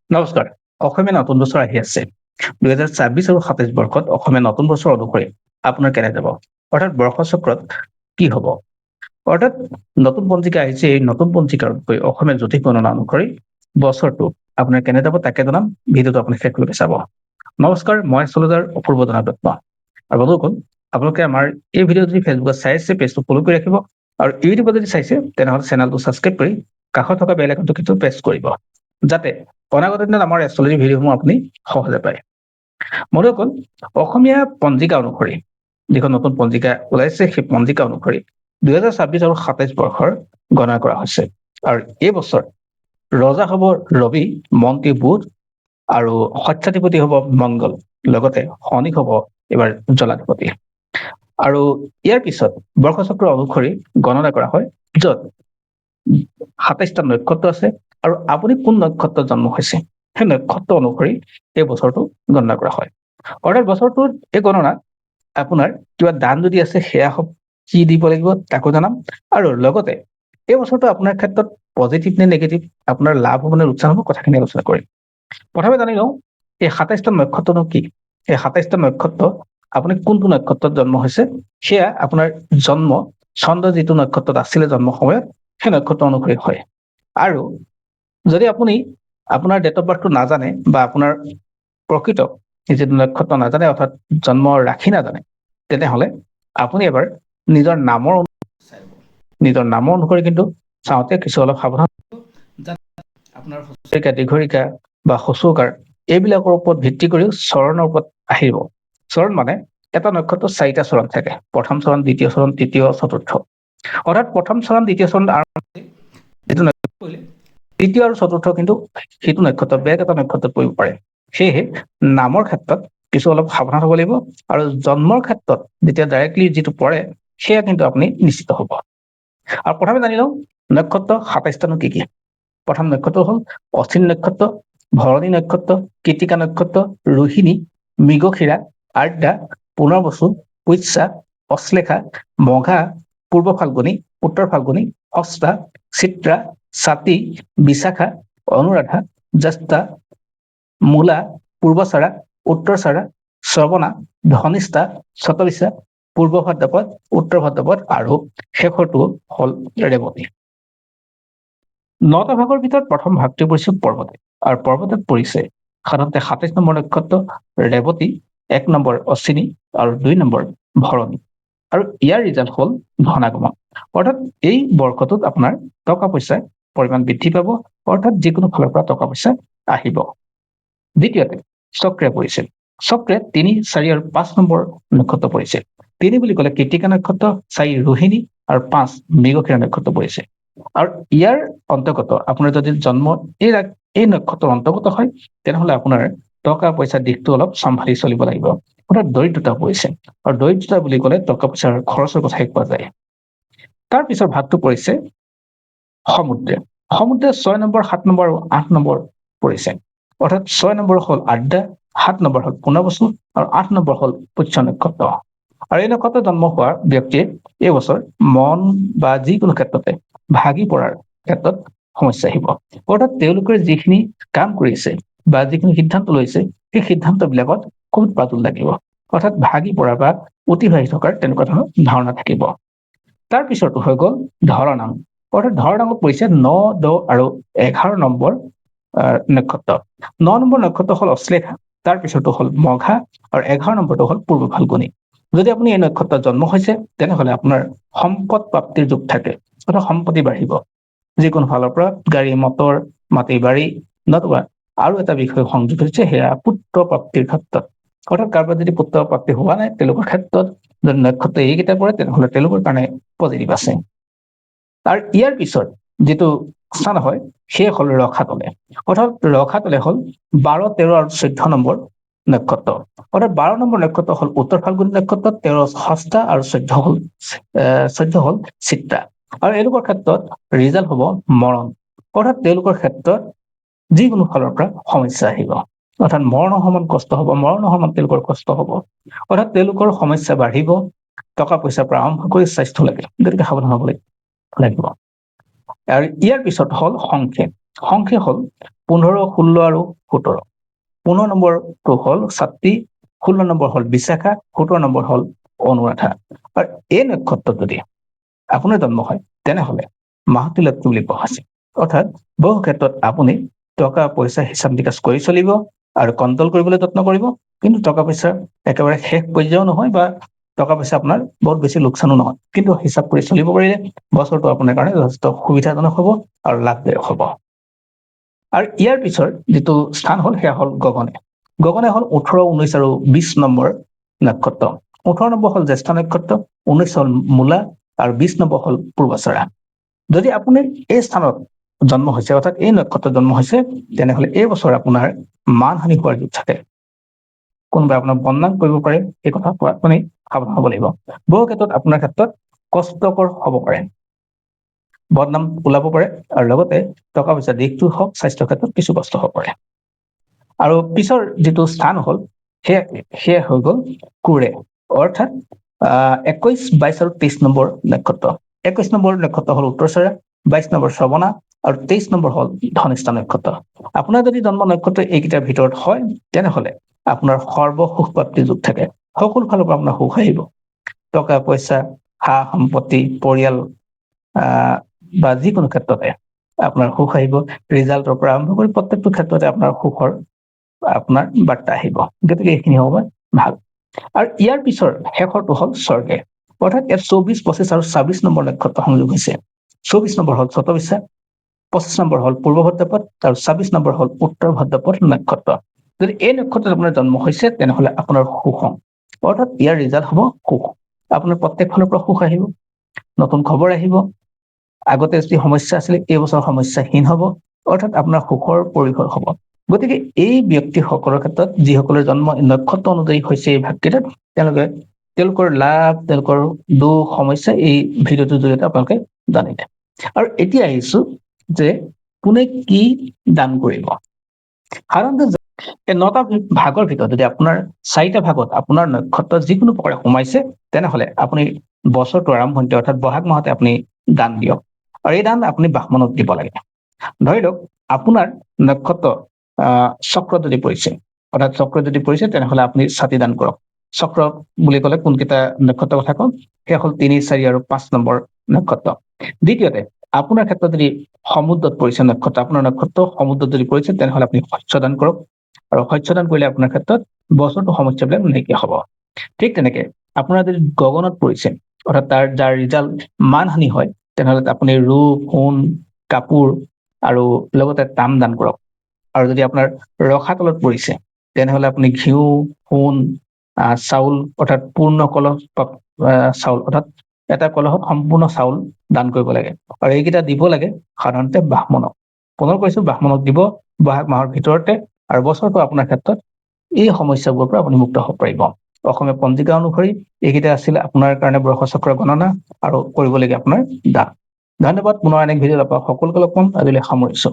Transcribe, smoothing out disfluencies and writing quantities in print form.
নমস্কাৰ। অসমীয়া নতুন বছৰ আহি আছে। 2026 আৰু 27 বৰ্ষত অসমীয়া নতুন বছৰ অনুসৰি আপোনাৰ কেনে যাব? অৰ্থাৎ বৰ্ষচক্ৰত কি হ'ব? অৰ্থাৎ নতুন পঞ্জিকা আহিছে, এই নতুন পঞ্জিকাৰ অসমীয়া জ্যোতিষ গণনা অনুসৰি বছৰটো আপোনাৰ কেনে যাব তাকে জনাম। ভিডিঅ'টো আপুনি শেষলৈকে চাব। নমস্কাৰ, মই এষ্ট্ৰলজাৰ অপূৰ্ব জনাৰত্ন। আৰু বন্ধুসকল, আপোনালোকে আমাৰ এই ভিডিঅ' যদি ফেচবুকত চাই আছে, পেজটো ফ'ল' কৰি ৰাখিব। আৰু ইউটিউবত যদি চাইছে তেনেহ'লে চেনেলটো ছাবস্ক্ৰাইব কৰি কাষত থকা বেল আইকনটো কিন্তু প্ৰেছ কৰিব, যাতে অনাগত দিনত আমাৰ এষ্ট্ৰলজি ভিডিঅ'সমূহ আপুনি সহজে পায়। বন্ধুসকল, অসমীয়া পঞ্জিকা অনুসৰি যিখন নতুন পঞ্জিকা ওলাইছে, সেই পঞ্জিকা অনুসৰি 2026 আৰু 27 বৰ্ষৰ গণনা কৰা হৈছে। আৰু এই বছৰ ৰজা হ'ব ৰবি, মন্ত্ৰী বুধ আৰু সত্যাধিপতি হ'ব মংগল, লগতে শনি হ'ব এইবাৰ জলাধিপতি। আৰু ইয়াৰ পিছত বৰ্ষচক্ৰ অনুসৰি গণনা কৰা হয়, য'ত 27টা নক্ষত্ৰ আছে আৰু আপুনি কোন নক্ষত্ৰত জন্ম হৈছে সেই নক্ষত্ৰ অনুসৰি এই বছৰটো গণনা কৰা হয়। অৰ্থাৎ বছৰটোত এই গণনাত আপোনাৰ কিবা দান যদি আছে সেয়া হওক, কি দিব লাগিব তাকো জনাম। আৰু লগতে এই বছৰটো আপোনাৰ ক্ষেত্ৰত পজিটিভ নে নেগেটিভ, আপোনাৰ লাভ হ'ব নে লোকচান হ'ব, কথাখিনি আলোচনা কৰিম। প্ৰথমে জানি লওঁ এই 27টা নক্ষত্ৰনো কি। এই 27টা নক্ষত্ৰ আপুনি কোনটো নক্ষত্ৰত জন্ম হৈছে সেয়া আপোনাৰ জন্ম চন্দ্ৰ যিটো নক্ষত্ৰত আছিলে জন্ম সময়ত সেই নক্ষত্ৰ অনুসৰি হয়। আৰু যদি আপুনি আপোনাৰ ডেট অফ বাৰ্থটো নাজানে বা আপোনাৰ প্ৰকৃত যিটো নক্ষত্ৰ নাজানে, অৰ্থাৎ জন্ম ৰাশি নাজানে, তেনেহ'লে আপুনি এবাৰ নিজৰ নামৰ অনুসৰি কিন্তু চাওঁতে কিছু অলপ সাৱধান, আপোনাৰ হস্ৰিকা দীৰ্ঘৰিকা বা হচৌকাৰ এইবিলাকৰ ওপৰত ভিত্তি কৰি চৰণৰ ওপৰত আহিব। চৰণ মানে এটা নক্ষত্ৰৰ 4টা চৰণ থাকে: প্ৰথম চৰণ, দ্বিতীয় চৰণ, তৃতীয়, চতুৰ্থ। অৰ্থাৎ প্ৰথম চৰণ, দ্বিতীয় চৰণ তৃতীয় আৰু চতুৰ্থ কিন্তু সেইটো নক্ষত্ৰ বেলেগ এটা নক্ষত্ৰত পৰিব পাৰে। সেয়েহে নামৰ ক্ষেত্ৰত কিছু অলপ সাৱধান হ'ব লাগিব। আৰু জন্মৰ ক্ষেত্ৰত যেতিয়া ডাইৰেক্টলি যিটো পৰে সেয়া কিন্তু আপুনি নিশ্চিত হ'ব। আৰু প্ৰথমে জানি লওঁ নক্ষত্ৰ 27টানো কি কি। প্ৰথম নক্ষত্ৰ হ'ল অশ্বিন নক্ষত্ৰ, ভৰণী নক্ষত্ৰ, কৃতিকা নক্ষত্ৰ, ৰোহিণী, মৃগশিৰা, আৰ্দ্ৰা, পুনৰ্বসু, পুষ্যা, অশ্লেষা, মঘা, পূৰ্ব ফাল্গুনী, উত্তৰ ফাল্গুনী, হস্তা, চিত্ৰা, স্বাতী, বিশাখা, অনুৰাধা, জ্যেষ্ঠা, মূলা, পূৰ্বচাৰা, উত্তৰচাৰা, শ্ৰৱণা, ধনিষ্ঠা, শতবিশা, পূৰ্ব ভাদ্ৰপদ, উত্তৰ ভাদ্ৰপদ আৰু শেষৰটো হ'ল ৰেৱতী। 9টা ভাগৰ ভিতৰত প্ৰথম ভাগটো পৰিছে পৰ্বতে, আৰু পৰ্বতত পৰিছে সাধাৰণতে 27 নম্বৰ নক্ষত্ৰ ৰেৱতী, 1 নম্বৰ অশ্বিনী আৰু 2 নম্বৰ ভৰণী। আৰু ইয়াৰ ৰিজাল্ট হ'ল ধনাগমন। অৰ্থাৎ এই বৰ্ষটোত আপোনাৰ টকা পইচাৰ পৰিমাণ বৃদ্ধি পাব, অৰ্থাৎ যিকোনো ফালৰ পৰা টকা পইচা আহিব। দ্বিতীয়তে চক্ৰে পৰিছিল। চক্ৰে 3, 4 আৰু 5 নম্বৰ নক্ষত্ৰ পৰিছে। 3 বুলি ক'লে কৃতিকা নক্ষত্ৰ, 4 ৰোহিণী আৰু 5 মৃগশিৰা নক্ষত্ৰ পৰিছে। আৰু ইয়াৰ অন্তৰ্গত আপোনাৰ যদি জন্ম এই নক্ষত্ৰৰ অন্তৰ্গত হয়, তেনেহ'লে আপোনাৰ টকা পইচাৰ দিশটো অলপ চম্ভালি চলিব লাগিব। অৰ্থাৎ দৰিদ্ৰতা পৰিছে। আৰু দৰিদ্ৰতা বুলি ক'লে টকা পইচাৰ খৰচৰ কথাই কোৱা যায়। তাৰ পিছৰ ভাগটো পৰিছে সমুদ্ৰে। সমুদ্ৰে 6 নম্বৰ, 7 নম্বৰ আৰু 8 নম্বৰ পৰিছে। অৰ্থাৎ 6 নম্বৰ হ'ল আৰ্দ্ৰা, 7 নম্বৰ হ'ল পুনৰ্বসু আৰু 8 নম্বৰ হ'ল পুষ্য নক্ষত্ৰ। আৰু এই নক্ষত্ৰত জন্ম হোৱা ব্যক্তিয়ে এই বছৰ মন বা যিকোনো ক্ষেত্ৰতে ভাগি পৰাৰ ক্ষেত্ৰত সমস্যা আহিব। অৰ্থাৎ তেওঁলোকে যিখিনি কাম কৰিছে বা যিখিনি সিদ্ধান্ত লৈছে সেই সিদ্ধান্তবিলাকত খুব পাতল লাগিব। অৰ্থাৎ ভাগি পৰা বা অতিবাহি থকাৰ তেনেকুৱা ধৰণৰ ধাৰণা থাকিব। তাৰ পিছৰটো হৈ গ'ল ধৰনাং। অৰ্থাৎ ধৰনাঙত পৰিছে 9, 10 আৰু 11 নম্বৰ নক্ষত্ৰ। 9 নম্বৰ নক্ষত্ৰ হ'ল অশ্লেষা, তাৰ পিছৰটো হ'ল মঘা আৰু 11 নম্বৰটো হ'ল পূৰ্ব ফাল্গুনী। যদি আপুনি এই নক্ষত্ৰত জন্ম হৈছে তেনেহ'লে আপোনাৰ সম্পদ প্ৰাপ্তিৰ যোগ থাকে, অৰ্থাৎ সম্পত্তি বাঢ়িব। যিকোনো ফালৰ পৰা গাড়ী মটৰ, মাটি বাৰী, নতুবা আৰু এটা বিষয় সংযোগ হৈছে সেয়া পুত্ৰ প্ৰাপ্তিৰ ক্ষেত্ৰত। অৰ্থাৎ কাৰোবাৰ যদি পুত্ৰ প্ৰাপ্তি হোৱা নাই তেওঁলোকৰ ক্ষেত্ৰত যদি নক্ষত্ৰ এইকেইটা পৰে তেনেহ'লে তেওঁলোকৰ কাৰণে পজিটিভ আছে। আৰু ইয়াৰ পিছত যিটো স্থান হয় সেয়া হ'ল ৰসাতলে। অৰ্থাৎ ৰসাতলে হ'ল 12, 13 আৰু 14 নম্বৰ নক্ষত্ৰ। অৰ্থাৎ 12 নম্বৰ নক্ষত্ৰ হ'ল উত্তৰ ফাল্গুনী নক্ষত্ৰ, 13 হস্তা আৰু 14 হ'ল চিত্ৰা। আৰু এওঁলোকৰ ক্ষেত্ৰত ৰিজাল্ট হ'ব মৰণ। অৰ্থাৎ তেওঁলোকৰ ক্ষেত্ৰত যিকোনো ফালৰ পৰা সমস্যা আহিব। অৰ্থাৎ মৰণৰ সমান কষ্ট হ'ব, মৰণৰ সমান তেওঁলোকৰ কষ্ট হ'ব। অৰ্থাৎ তেওঁলোকৰ সমস্যা বাঢ়িব, টকা পইচাৰ পৰা আৰম্ভ কৰি স্বাস্থ্যলৈকে, গতিকে সাৱধান হ'ব লাগিব। আৰু ইয়াৰ পিছত হ'ল সংখ্যে। সংখ্যা হ'ল 15, 16 আৰু 17। 15 নম্বৰটো হ'ল ছাত্ৰী, 16 নম্বৰ হ'ল বিশাখা, 17 নম্বৰ হ'ল অনুৰাধা। আৰু এই নক্ষত্ৰত যদি আপোনাৰ জন্ম হয় তেনেহলে মাহতী লক্ষ্মী বুলি কোৱা হৈছে। অৰ্থাৎ বহু ক্ষেত্ৰত আপুনি টকা পইচা হিচাপ নিকাচ কৰি চলিব আৰু কণ্ট্ৰল কৰিবলৈ যত্ন কৰিব, কিন্তু টকা পইচা একেবাৰে শেষ পৰ্যায়ও নহয় বা টকা পইচা আপোনাৰ বহুত বেছি লোকচানো নহয়, কিন্তু হিচাপ কৰি চলিব পাৰিলে বছৰটো আপোনাৰ কাৰণে যথেষ্ট সুবিধাজনক হ'ব আৰু লাভদায়ক হ'ব। আৰু ইয়াৰ পিছৰ যিটো স্থান হ'ল সেয়া হ'ল গগনে। গগনে হ'ল 18, 19 আৰু 20 নম্বৰ নক্ষত্ৰ। 18 নম্বৰ হ'ল জ্যেষ্ঠ নক্ষত্ৰ, 19 হ'ল মূলা আৰু 20 নম্বৰ হ'ল পূৰ্বচৰা। যদি আপুনি এই স্থানত জন্ম হৈছে অৰ্থাৎ এই নক্ষত্ৰত জন্ম হৈছে তেনেহলে এই বছৰ আপোনাৰ মানহানি হোৱাৰ যোগ থাকে। কোনোবাই আপোনাক বদনাম কৰিব পাৰে, এই কথা আপুনি সাৱধান হ'ব লাগিব। বহু ক্ষেত্ৰত আপোনাৰ ক্ষেত্ৰত কষ্টকৰ হ'ব পাৰে, বদনাম ওলাব পাৰে আৰু লগতে টকা পইচা দিশটো হওক স্বাস্থ্যৰ ক্ষেত্ৰত কিছু কষ্ট হ'ব পাৰে। আৰু পিছৰ যিটো স্থান হ'ল সেয়া হৈ গ'ল কুৰে, অৰ্থাৎ 21, 22 আৰু 23 নম্বৰ নক্ষত্ৰ। 21 নম্বৰ নক্ষত্ৰ হ'ল উত্তৰচৰা, 22 নম্বৰ শ্ৰৱণা আৰু 23 নম্বৰ হ'ল ধনিষ্ঠা নক্ষত্ৰ। আপোনাৰ যদি জন্ম নক্ষত্ৰ এইকেইটাৰ ভিতৰত হয় তেনেহলে আপোনাৰ সৰ্বসুখ প্ৰাপ্তিৰ যোগ থাকে। সকলো ফালৰ পৰা আপোনাৰ সুখ আহিব, টকা পইচা, সা সম্পত্তি, পৰিয়াল বা যিকোনো ক্ষেত্ৰতে আপোনাৰ সুখ আহিব। ৰিজাল্টৰ পৰা আৰম্ভ কৰি প্ৰত্যেকটো ক্ষেত্ৰতে আপোনাৰ সুখৰ আপোনাৰ বাৰ্তা আহিব। গতিকে এইখিনি হ'ব ভাল। আৰু ইয়াৰ পিছৰ শেষৰটো হ'ল স্বৰ্গে, অৰ্থাৎ ইয়াত 24, 25 আৰু 26 নম্বৰ নক্ষত্ৰ সংযোগ হৈছে। 24 নম্বৰ হ'ল শতবিশা, 25 নম্বৰ হ'ল পূৰ্ব ভাদ্ৰপদ আৰু 26 নম্বৰ হ'ল উত্তৰ ভাদ্ৰপদ নক্ষত্ৰ। যদি এই নক্ষত্ৰত আপোনাৰ জন্ম হৈছে তেনেহলে আপোনাৰ সুখ, অৰ্থাৎ ইয়াৰ ৰিজাল্ট হ'ব সুখ। আপোনাৰ প্ৰত্যেক ফালৰ পৰা সুখ আহিব, নতুন খবৰ আহিব, আগতে যি সমস্যা আছিলে এই বছৰ সমস্যাহীন হ'ব, অৰ্থাৎ আপোনাৰ সুখৰ পৰিসৰ হ'ব। গতিকে এই ব্যক্তিসকলৰ ক্ষেত্ৰত যিসকলৰ জন্ম নক্ষত্ৰ অনুযায়ী হৈছে এই ভাগকেইটাত, তেওঁলোকৰ লাভ, তেওঁলোকৰ দুখ, সমস্যা এই ভিডিঅ'টোৰ জৰিয়তে আপোনালোকে জানিলে। আৰু এতিয়া আহিছো যে কোনে কি দান কৰিব। সাধাৰণতে এই 9টা ভাগৰ ভিতৰত যদি আপোনাৰ 4টা ভাগত আপোনাৰ নক্ষত্ৰ যিকোনো প্ৰকাৰে সোমাইছে তেনেহলে আপুনি বছৰটো আৰম্ভণিতে অৰ্থাৎ বহাগ মাহতে আপুনি দান দিয়ক। আৰু এই দান আপুনি ব্ৰাহ্মণক দিব লাগে। ধৰি লওক আপোনাৰ নক্ষত্ৰ চক্ৰত যদি পৰিছে, অৰ্থাৎ চক্ৰত যদি পৰিছে তেনেহলে আপুনি ছাতি দান কৰক। চক্ৰ বুলি ক'লে কোনকেইটা নক্ষত্ৰৰ কথা কওঁ, সেয়া হ'ল 3, 4 আৰু 5 নম্বৰ নক্ষত্ৰ। দ্বিতীয়তে আপোনাৰ ক্ষেত্ৰত যদি সমুদ্ৰত পৰিছে নক্ষত্ৰ, আপোনাৰ নক্ষত্ৰ সমুদ্ৰত যদি পৰিছে তেনেহলে আপুনি শস্য দান কৰক, আৰু শস্য দান কৰিলে আপোনাৰ ক্ষেত্ৰত বছৰটো সমস্যাবিলাক নাইকিয়া হ'ব। ঠিক তেনেকে আপোনাৰ যদি গগনত পৰিছে অৰ্থাৎ যাৰ ৰিজাল্ট মানহানি হয় তেনেহলে আপুনি ৰূপ, সোণ, কাপোৰ আৰু লগতে তাম দান কৰক। আৰু যদি আপোনাৰ ৰসাতলত পৰিছে তেনেহলে আপুনি ঘিউ, সোণ, চাউল অৰ্থাৎ পূৰ্ণ কলহ চাউল অৰ্থাৎ এটা কলহত সম্পূৰ্ণ চাউল দান কৰিব লাগে। আৰু এইকেইটা দিব লাগে সাধাৰণতে ব্ৰাহ্মণক। পুনৰ কৈছো ব্ৰাহ্মণক দিব বহাগ মাহৰ ভিতৰতে, আৰু বছৰটো আপোনাৰ ক্ষেত্ৰত এই সমস্যাবোৰৰ পৰা আপুনি মুক্ত হ'ব পাৰিব। অসমীয়া পঞ্জিকা অনুসৰি এইকেইটা আছিল আপোনাৰ কাৰণে বৰ্ষ চক্ৰৰ গণনা আৰু কৰিবলগীয়া আপোনাৰ দান। ধন্যবাদ। পুনৰ এনে ভিডিঅ'ত আপোনাক সকলোকে লগ পাম। আজিলৈ সামৰিছো।